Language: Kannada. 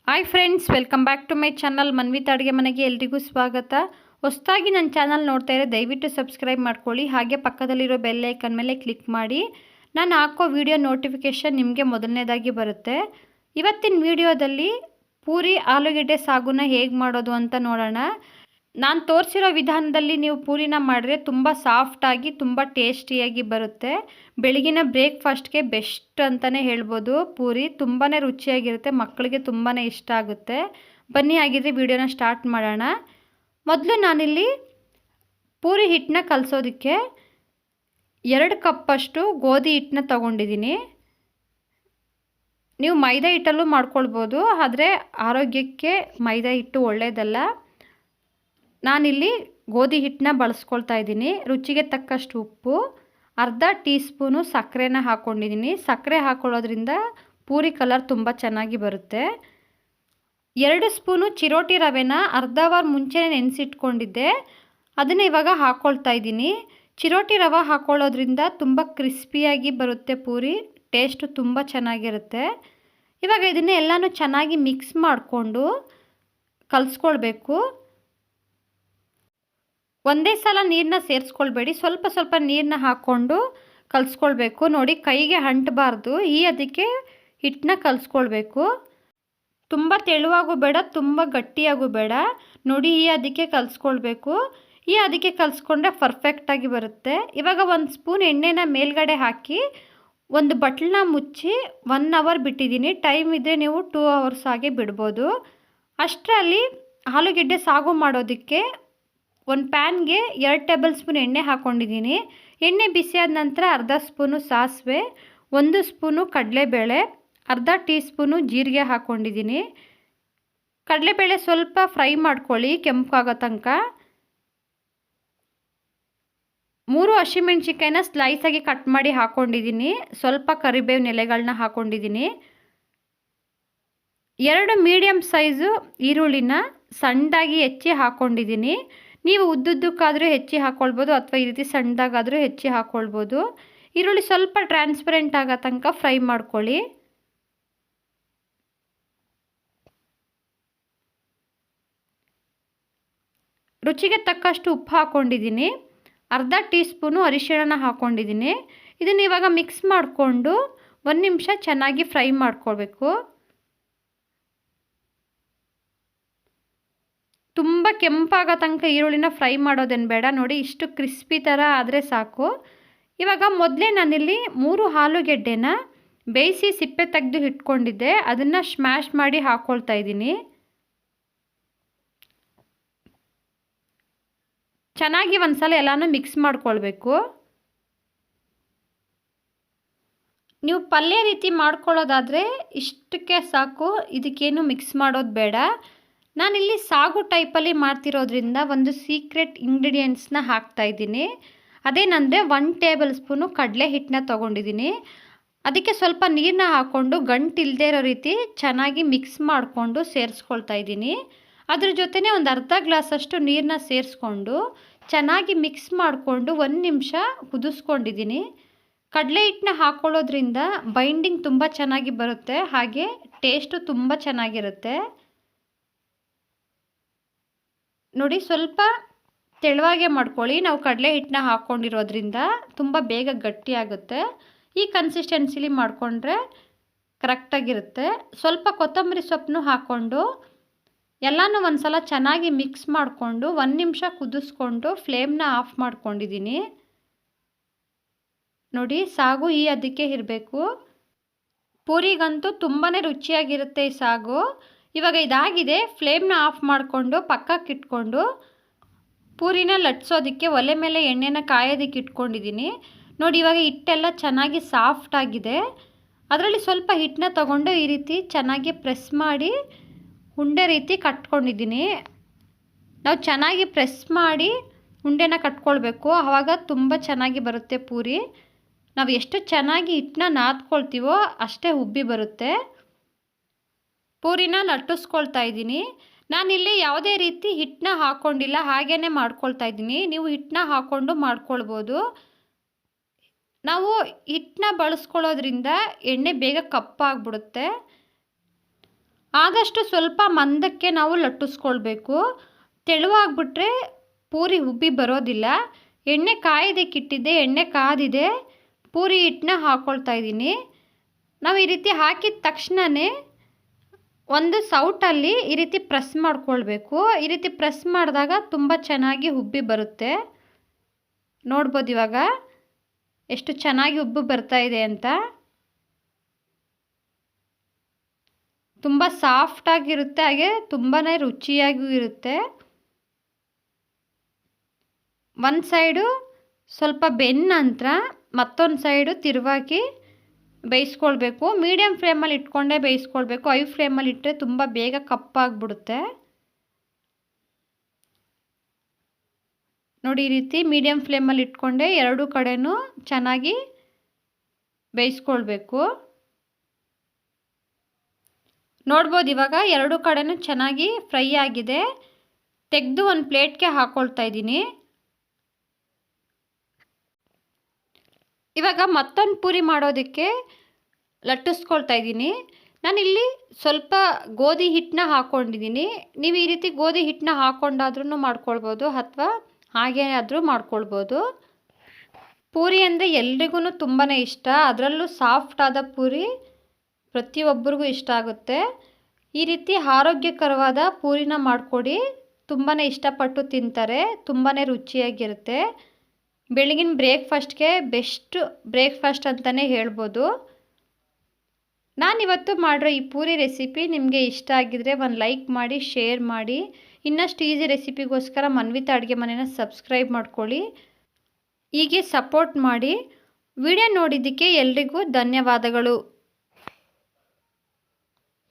Hi friends, welcome back to my channel Manvitha ಅಡುಗೆ ಮನೆಗೆ ಎಲ್ರಿಗೂ ಸ್ವಾಗತ. ಹೊಸದಾಗಿ ನನ್ನ ಚಾನಲ್ ನೋಡ್ತಾ ಇದ್ದರೆ ದಯವಿಟ್ಟು ಸಬ್ಸ್ಕ್ರೈಬ್ ಮಾಡ್ಕೊಳ್ಳಿ. ಹಾಗೆ ಪಕ್ಕದಲ್ಲಿರೋ ಬೆಲ್ ಐಕನ್ ಮೇಲೆ ಕ್ಲಿಕ್ ಮಾಡಿ. ನಾನು ಹಾಕೋ ವಿಡಿಯೋ ನೋಟಿಫಿಕೇಷನ್ ನಿಮಗೆ ಮೊದಲನೇದಾಗಿ ಬರುತ್ತೆ. ಇವತ್ತಿನ ವಿಡಿಯೋದಲ್ಲಿ ಪೂರಿ ಆಲೂಗೆಡ್ಡೆ ಸಾಗುನ ಹೇಗೆ ಮಾಡೋದು ಅಂತ ನೋಡೋಣ. ನಾನು ತೋರಿಸಿರೋ ವಿಧಾನದಲ್ಲಿ ನೀವು ಪೂರಿನ ಮಾಡಿದ್ರೆ ತುಂಬ ಸಾಫ್ಟಾಗಿ ತುಂಬ ಟೇಸ್ಟಿಯಾಗಿ ಬರುತ್ತೆ. ಬೆಳಗಿನ ಬ್ರೇಕ್ಫಾಸ್ಟ್ಗೆ ಬೆಸ್ಟ್ ಅಂತಲೇ ಹೇಳ್ಬೋದು. ಪೂರಿ ತುಂಬಾ ರುಚಿಯಾಗಿರುತ್ತೆ, ಮಕ್ಕಳಿಗೆ ತುಂಬಾ ಇಷ್ಟ ಆಗುತ್ತೆ. ಬನ್ನಿ ಹಾಗಿದ್ರೆ ವಿಡಿಯೋನ ಸ್ಟಾರ್ಟ್ ಮಾಡೋಣ. ಮೊದಲು ನಾನಿಲ್ಲಿ ಪೂರಿ ಹಿಟ್ಟನ್ನ ಕಲಸೋದಕ್ಕೆ 2 ಕಪ್ಪಷ್ಟು ಗೋಧಿ ಹಿಟ್ಟನ್ನ ತೊಗೊಂಡಿದ್ದೀನಿ. ನೀವು ಮೈದಾ ಹಿಟ್ಟಲ್ಲೂ ಮಾಡ್ಕೊಳ್ಬೋದು, ಆದರೆ ಆರೋಗ್ಯಕ್ಕೆ ಮೈದಾ ಹಿಟ್ಟು ಒಳ್ಳೆಯದಲ್ಲ. ನಾನಿಲ್ಲಿ ಗೋಧಿ ಹಿಟ್ಟನ್ನ ಬಳಸ್ಕೊಳ್ತಾ ಇದ್ದೀನಿ. ರುಚಿಗೆ ತಕ್ಕಷ್ಟು ಉಪ್ಪು, ಅರ್ಧ ಟೀ ಸ್ಪೂನು ಸಕ್ಕರೆನ ಹಾಕ್ಕೊಂಡಿದ್ದೀನಿ. ಸಕ್ಕರೆ ಹಾಕ್ಕೊಳ್ಳೋದ್ರಿಂದ ಪೂರಿ ಕಲರ್ ತುಂಬ ಚೆನ್ನಾಗಿ ಬರುತ್ತೆ. 2 ಸ್ಪೂನು ಚಿರೋಟಿ ರವೆನ ಅರ್ಧ ಅವರ್ ಮುಂಚೆನೇ ನೆನೆಸಿಟ್ಕೊಂಡಿದ್ದೆ, ಅದನ್ನು ಇವಾಗ ಹಾಕ್ಕೊಳ್ತಾ ಇದ್ದೀನಿ. ಚಿರೋಟಿ ರವೆ ಹಾಕ್ಕೊಳ್ಳೋದ್ರಿಂದ ತುಂಬ ಕ್ರಿಸ್ಪಿಯಾಗಿ ಬರುತ್ತೆ ಪೂರಿ, ಟೇಸ್ಟು ತುಂಬ ಚೆನ್ನಾಗಿರುತ್ತೆ. ಇವಾಗ ಇದನ್ನು ಎಲ್ಲನೂ ಚೆನ್ನಾಗಿ ಮಿಕ್ಸ್ ಮಾಡಿಕೊಂಡು ಕಲಿಸ್ಕೊಳ್ಬೇಕು. ಒಂದೇ ಸಲ ನೀರನ್ನ ಸೇರಿಸ್ಕೊಳ್ಬೇಡಿ, ಸ್ವಲ್ಪ ಸ್ವಲ್ಪ ನೀರನ್ನ ಹಾಕ್ಕೊಂಡು ಕಲಿಸ್ಕೊಳ್ಬೇಕು. ನೋಡಿ, ಕೈಗೆ ಅಂಟಬಾರ್ದು, ಅದಕ್ಕೆ ಹಿಟ್ಟನ್ನ ಕಲಿಸ್ಕೊಳ್ಬೇಕು. ತುಂಬ ತೆಳುವಾಗೂ ಬೇಡ, ತುಂಬ ಗಟ್ಟಿಯಾಗೂ ಬೇಡ. ನೋಡಿ, ಅದಕ್ಕೆ ಕಲಿಸ್ಕೊಳ್ಬೇಕು. ಅದಕ್ಕೆ ಕಲಿಸ್ಕೊಂಡ್ರೆ ಪರ್ಫೆಕ್ಟಾಗಿ ಬರುತ್ತೆ. ಇವಾಗ 1 ಸ್ಪೂನ್ ಎಣ್ಣೆನ ಮೇಲ್ಗಡೆ ಹಾಕಿ ಒಂದು ಬಟ್ಲನ್ನ ಮುಚ್ಚಿ 1 ಅವರ್ ಬಿಟ್ಟಿದ್ದೀನಿ. ಟೈಮ್ ಇದ್ದರೆ ನೀವು 2 ಅವರ್ಸ್ ಹಾಗೆ ಬಿಡ್ಬೋದು. ಅಷ್ಟರಲ್ಲಿ ಆಲೂಗೆಡ್ಡೆ ಸಾಗು ಮಾಡೋದಕ್ಕೆ ಒಂದು ಪ್ಯಾನ್ಗೆ 2 ಟೇಬಲ್ ಸ್ಪೂನ್ ಎಣ್ಣೆ ಹಾಕ್ಕೊಂಡಿದ್ದೀನಿ. ಎಣ್ಣೆ ಬಿಸಿಯಾದ ನಂತರ ಅರ್ಧ ಸ್ಪೂನು ಸಾಸಿವೆ, 1 ಸ್ಪೂನು ಕಡಲೆಬೇಳೆ, ಅರ್ಧ ಟೀ ಸ್ಪೂನು ಜೀರಿಗೆ ಹಾಕ್ಕೊಂಡಿದ್ದೀನಿ. ಕಡಲೆಬೇಳೆ ಸ್ವಲ್ಪ ಫ್ರೈ ಮಾಡ್ಕೊಳ್ಳಿ ಕೆಂಪಾಗೋ ತನಕ. 3 ಹಸಿಮೆಣ್ಸಿಕಾಯಿನ ಸ್ಲೈಸಾಗಿ ಕಟ್ ಮಾಡಿ ಹಾಕ್ಕೊಂಡಿದ್ದೀನಿ. ಸ್ವಲ್ಪ ಕರಿಬೇವಿನ ಎಲೆಗಳನ್ನ ಹಾಕ್ಕೊಂಡಿದ್ದೀನಿ. 2 ಮೀಡಿಯಮ್ ಸೈಜು ಈರುಳ್ಳಿನ ಸಣ್ಣದಾಗಿ ಹೆಚ್ಚಿ ಹಾಕ್ಕೊಂಡಿದ್ದೀನಿ. ನೀವು ಉದ್ದುದ್ದಕ್ಕಾದರೂ ಹೆಚ್ಚಿ ಹಾಕ್ಕೊಳ್ಬೋದು, ಅಥವಾ ಈ ರೀತಿ ಸಣ್ಣದಾಗಾದರೂ ಹೆಚ್ಚಿ ಹಾಕ್ಕೊಳ್ಬೋದು. ಈರುಳ್ಳಿ ಸ್ವಲ್ಪ ಟ್ರಾನ್ಸ್ಪರೆಂಟ್ ಆಗೋ ತನಕ ಫ್ರೈ ಮಾಡ್ಕೊಳ್ಳಿ. ರುಚಿಗೆ ತಕ್ಕಷ್ಟು ಉಪ್ಪು ಹಾಕ್ಕೊಂಡಿದ್ದೀನಿ. ಅರ್ಧ ಟೀ ಸ್ಪೂನು ಅರಿಶಿಣನ ಹಾಕ್ಕೊಂಡಿದ್ದೀನಿ. ಇದನ್ನು ಇವಾಗ ಮಿಕ್ಸ್ ಮಾಡಿಕೊಂಡು 1 ನಿಮಿಷ ಚೆನ್ನಾಗಿ ಫ್ರೈ ಮಾಡ್ಕೊಳ್ಬೇಕು. ತುಂಬ ಕೆಂಪಾಗೋ ತನಕ ಈರುಳ್ಳಿನ ಫ್ರೈ ಮಾಡೋದೇನು ಬೇಡ. ನೋಡಿ, ಇಷ್ಟು ಕ್ರಿಸ್ಪಿ ಥರ ಆದರೆ ಸಾಕು. ಇವಾಗ ಮೊದಲೇ ನಾನಿಲ್ಲಿ 3 ಆಲೂಗೆಡ್ಡೆನ ಬೇಯಿಸಿ ಸಿಪ್ಪೆ ತೆಗೆದು ಇಟ್ಕೊಂಡಿದ್ದೆ, ಅದನ್ನು ಸ್ಮ್ಯಾಶ್ ಮಾಡಿ ಹಾಕ್ಕೊಳ್ತಾ ಇದ್ದೀನಿ. ಚೆನ್ನಾಗಿ ಒಂದ್ಸಲ ಎಲ್ಲನೂ ಮಿಕ್ಸ್ ಮಾಡ್ಕೊಳ್ಬೇಕು. ನೀವು ಪಲ್ಯ ರೀತಿ ಮಾಡ್ಕೊಳ್ಳೋದಾದರೆ ಇಷ್ಟಕ್ಕೆ ಸಾಕು, ಇದಕ್ಕೇನು ಮಿಕ್ಸ್ ಮಾಡೋದು ಬೇಡ. ನಾನಿಲ್ಲಿ ಸಾಗು ಟೈಪಲ್ಲಿ ಮಾಡ್ತಿರೋದ್ರಿಂದ ಒಂದು ಸೀಕ್ರೆಟ್ ಇಂಗ್ರೀಡಿಯೆಂಟ್ಸ್ನ ಹಾಕ್ತಾಯಿದ್ದೀನಿ. ಅದೇನೆಂದರೆ 1 ಟೇಬಲ್ ಸ್ಪೂನು ಕಡಲೆ ಹಿಟ್ಟನ್ನ ತೊಗೊಂಡಿದ್ದೀನಿ. ಅದಕ್ಕೆ ಸ್ವಲ್ಪ ನೀರನ್ನ ಹಾಕ್ಕೊಂಡು ಗಂಟಿಲ್ಲದೆ ಇರೋ ರೀತಿ ಚೆನ್ನಾಗಿ ಮಿಕ್ಸ್ ಮಾಡಿಕೊಂಡು ಸೇರಿಸ್ಕೊಳ್ತಾ ಇದ್ದೀನಿ. ಅದ್ರ ಜೊತೆನೇ ಒಂದು ಅರ್ಧ ಗ್ಲಾಸಷ್ಟು ನೀರನ್ನ ಸೇರಿಸ್ಕೊಂಡು ಚೆನ್ನಾಗಿ ಮಿಕ್ಸ್ ಮಾಡಿಕೊಂಡು 1 ನಿಮಿಷ ಕುದಿಸ್ಕೊಂಡಿದ್ದೀನಿ. ಕಡಲೆ ಹಿಟ್ಟನ್ನ ಹಾಕ್ಕೊಳ್ಳೋದ್ರಿಂದ ಬೈಂಡಿಂಗ್ ತುಂಬ ಚೆನ್ನಾಗಿ ಬರುತ್ತೆ, ಹಾಗೆ ಟೇಸ್ಟು ತುಂಬ ಚೆನ್ನಾಗಿರುತ್ತೆ. ನೋಡಿ, ಸ್ವಲ್ಪ ತೆಳುವಾಗೆ ಮಾಡ್ಕೊಳ್ಳಿ. ನಾವು ಕಡಲೆ ಹಿಟ್ಟನ್ನ ಹಾಕ್ಕೊಂಡಿರೋದ್ರಿಂದ ತುಂಬ ಬೇಗ ಗಟ್ಟಿಯಾಗುತ್ತೆ. ಈ ಕನ್ಸಿಸ್ಟೆನ್ಸಿಲಿ ಮಾಡಿಕೊಂಡ್ರೆ ಕರೆಕ್ಟಾಗಿರುತ್ತೆ. ಸ್ವಲ್ಪ ಕೊತ್ತಂಬರಿ ಸೊಪ್ಪನ್ನು ಹಾಕ್ಕೊಂಡು ಎಲ್ಲನೂ ಒಂದು ಸಲ ಚೆನ್ನಾಗಿ ಮಿಕ್ಸ್ ಮಾಡಿಕೊಂಡು 1 ನಿಮಿಷ ಕುದಿಸ್ಕೊಂಡು ಫ್ಲೇಮ್ನ ಆಫ್ ಮಾಡ್ಕೊಂಡಿದ್ದೀನಿ. ನೋಡಿ, ಸಾಗು ಅದಕ್ಕೆ ಇರಬೇಕು. ಪೂರಿಗಂತೂ ತುಂಬಾ ರುಚಿಯಾಗಿರುತ್ತೆ ಈ ಸಾಗು. ಇವಾಗ ಇದಾಗಿದೆ, ಫ್ಲೇಮ್ನ ಆಫ್ ಮಾಡಿಕೊಂಡು ಪಕ್ಕಕ್ಕೆ ಇಟ್ಕೊಂಡು ಪೂರಿನ ಲಟ್ಸೋದಕ್ಕೆ ಒಲೆ ಮೇಲೆ ಎಣ್ಣೆನ ಕಾಯೋದಕ್ಕೆ ಇಟ್ಕೊಂಡಿದ್ದೀನಿ. ನೋಡಿ, ಇವಾಗ ಹಿಟ್ಟೆಲ್ಲ ಚೆನ್ನಾಗಿ ಸಾಫ್ಟ್ ಆಗಿದೆ. ಅದರಲ್ಲಿ ಸ್ವಲ್ಪ ಹಿಟ್ಟನ್ನ ತಗೊಂಡು ಈ ರೀತಿ ಚೆನ್ನಾಗಿ ಪ್ರೆಸ್ ಮಾಡಿ ಉಂಡೆ ರೀತಿ ಕಟ್ಕೊಂಡಿದ್ದೀನಿ. ನಾವು ಚೆನ್ನಾಗಿ ಪ್ರೆಸ್ ಮಾಡಿ ಉಂಡೆನ ಕಟ್ಕೊಳ್ಬೇಕು, ಆವಾಗ ತುಂಬ ಚೆನ್ನಾಗಿ ಬರುತ್ತೆ ಪೂರಿ. ನಾವು ಎಷ್ಟು ಚೆನ್ನಾಗಿ ಹಿಟ್ಟನ್ನ ನಾದ್ಕೊಳ್ತೀವೋ ಅಷ್ಟೇ ಉಬ್ಬಿ ಬರುತ್ತೆ. ಪೂರಿನ ಲಟ್ಟಿಸ್ಕೊಳ್ತಾ ಇದ್ದೀನಿ. ನಾನಿಲ್ಲಿ ಯಾವುದೇ ರೀತಿ ಹಿಟ್ಟನ್ನ ಹಾಕ್ಕೊಂಡಿಲ್ಲ, ಹಾಗೇ ಮಾಡ್ಕೊಳ್ತಾ ಇದ್ದೀನಿ. ನೀವು ಹಿಟ್ಟನ್ನ ಹಾಕ್ಕೊಂಡು ಮಾಡ್ಕೊಳ್ಬೋದು. ನಾವು ಹಿಟ್ಟನ್ನ ಬಳಸ್ಕೊಳ್ಳೋದ್ರಿಂದ ಎಣ್ಣೆ ಬೇಗ ಕಪ್ಪಾಗ್ಬಿಡುತ್ತೆ. ಆದಷ್ಟು ಸ್ವಲ್ಪ ಮಂದಕ್ಕೆ ನಾವು ಲಟ್ಟಿಸ್ಕೊಳ್ಬೇಕು. ತೆಳುವಾಗ್ಬಿಟ್ರೆ ಪೂರಿ ಉಬ್ಬಿ ಬರೋದಿಲ್ಲ. ಎಣ್ಣೆ ಕಾಯೋದಕ್ಕಿಟ್ಟಿದ್ದೆ, ಎಣ್ಣೆ ಕಾದಿದೆ. ಪೂರಿ ಹಿಟ್ಟನ್ನ ಹಾಕ್ಕೊಳ್ತಾ ಇದ್ದೀನಿ. ನಾವು ಈ ರೀತಿ ಹಾಕಿದ ತಕ್ಷಣವೇ ಒಂದು ಸೌಟಲ್ಲಿ ಈ ರೀತಿ ಪ್ರೆಸ್ ಮಾಡ್ಕೊಳ್ಬೇಕು. ಈ ರೀತಿ ಪ್ರೆಸ್ ಮಾಡಿದಾಗ ತುಂಬ ಚೆನ್ನಾಗಿ ಉಬ್ಬಿ ಬರುತ್ತೆ. ನೋಡ್ಬೋದು ಇವಾಗ ಎಷ್ಟು ಚೆನ್ನಾಗಿ ಉಬ್ಬಿ ಬರ್ತಾ ಇದೆ ಅಂತ. ತುಂಬ ಸಾಫ್ಟಾಗಿರುತ್ತೆ, ಹಾಗೆ ತುಂಬಾ ರುಚಿಯಾಗಿಯೂ ಇರುತ್ತೆ. ಒಂದು ಸೈಡು ಸ್ವಲ್ಪ ಬೆಂದ ನಂತರ ಮತ್ತೊಂದು ಸೈಡು ತಿರುವಾಗಿ ಬೇಯಿಸ್ಕೊಳ್ಬೇಕು. ಮೀಡಿಯಮ್ ಫ್ಲೇಮಲ್ಲಿ ಇಟ್ಕೊಂಡೇ ಬೇಯಿಸ್ಕೊಳ್ಬೇಕು. ಹೈ ಫ್ಲೇಮಲ್ಲಿ ಇಟ್ಟರೆ ತುಂಬ ಬೇಗ ಕಪ್ಪಾಗಿಬಿಡುತ್ತೆ. ನೋಡಿ, ಈ ರೀತಿ ಮೀಡಿಯಮ್ ಫ್ಲೇಮಲ್ಲಿ ಇಟ್ಕೊಂಡೆ ಎರಡೂ ಕಡೆನೂ ಚೆನ್ನಾಗಿ ಬೇಯಿಸ್ಕೊಳ್ಬೇಕು. ನೋಡ್ಬೋದು ಇವಾಗ ಎರಡೂ ಕಡೆನೂ ಚೆನ್ನಾಗಿ ಫ್ರೈ ಆಗಿದೆ. ತೆಗೆದು ಒಂದು ಪ್ಲೇಟ್ಗೆ ಹಾಕ್ಕೊಳ್ತಾ ಇದ್ದೀನಿ. ಇವಾಗ ಮತ್ತೊಂದು ಪೂರಿ ಮಾಡೋದಕ್ಕೆ ಲಟ್ಟಿಸ್ಕೊಳ್ತಾ ಇದ್ದೀನಿ. ನಾನಿಲ್ಲಿ ಸ್ವಲ್ಪ ಗೋಧಿ ಹಿಟ್ಟನ್ನ ಹಾಕ್ಕೊಂಡಿದ್ದೀನಿ. ನೀವು ಈ ರೀತಿ ಗೋಧಿ ಹಿಟ್ಟನ್ನ ಹಾಕ್ಕೊಂಡಾದ್ರೂ ಮಾಡ್ಕೊಳ್ಬೋದು, ಅಥವಾ ಹಾಗೇ ಆದರೂ ಮಾಡ್ಕೊಳ್ಬೋದು. ಪೂರಿ ಅಂದರೆ ಎಲ್ರಿಗೂ ತುಂಬಾ ಇಷ್ಟ. ಅದರಲ್ಲೂ ಸಾಫ್ಟ್ ಆದ ಪೂರಿ ಪ್ರತಿಯೊಬ್ಬರಿಗೂ ಇಷ್ಟ ಆಗುತ್ತೆ. ಈ ರೀತಿ ಆರೋಗ್ಯಕರವಾದ ಪೂರಿನ ಮಾಡಿಕೊಡಿ, ತುಂಬಾ ಇಷ್ಟಪಟ್ಟು ತಿಂತಾರೆ. ತುಂಬಾ ರುಚಿಯಾಗಿರುತ್ತೆ. ಬೆಳಗಿನ ಬ್ರೇಕ್ಫಾಸ್ಟ್ಗೆ ಬೆಸ್ಟ್ ಬ್ರೇಕ್ಫಾಸ್ಟ್ ಅಂತಲೇ ಹೇಳ್ಬೋದು. ನಾನಿವತ್ತು ಮಾಡಿರೋ ಈ ಪೂರಿ ರೆಸಿಪಿ ನಿಮಗೆ ಇಷ್ಟ ಆಗಿದರೆ ಒಂದು ಲೈಕ್ ಮಾಡಿ, ಶೇರ್ ಮಾಡಿ. ಇನ್ನಷ್ಟು ಈಸಿ ರೆಸಿಪಿಗೋಸ್ಕರ ಮನ್ವಿತಾ ಅಡುಗೆ ಮನೆನ ಸಬ್ಸ್ಕ್ರೈಬ್ ಮಾಡ್ಕೊಳ್ಳಿ. ಹೀಗೆ ಸಪೋರ್ಟ್ ಮಾಡಿ. ವಿಡಿಯೋ ನೋಡಿದ್ದಕ್ಕೆ ಎಲ್ರಿಗೂ ಧನ್ಯವಾದಗಳು.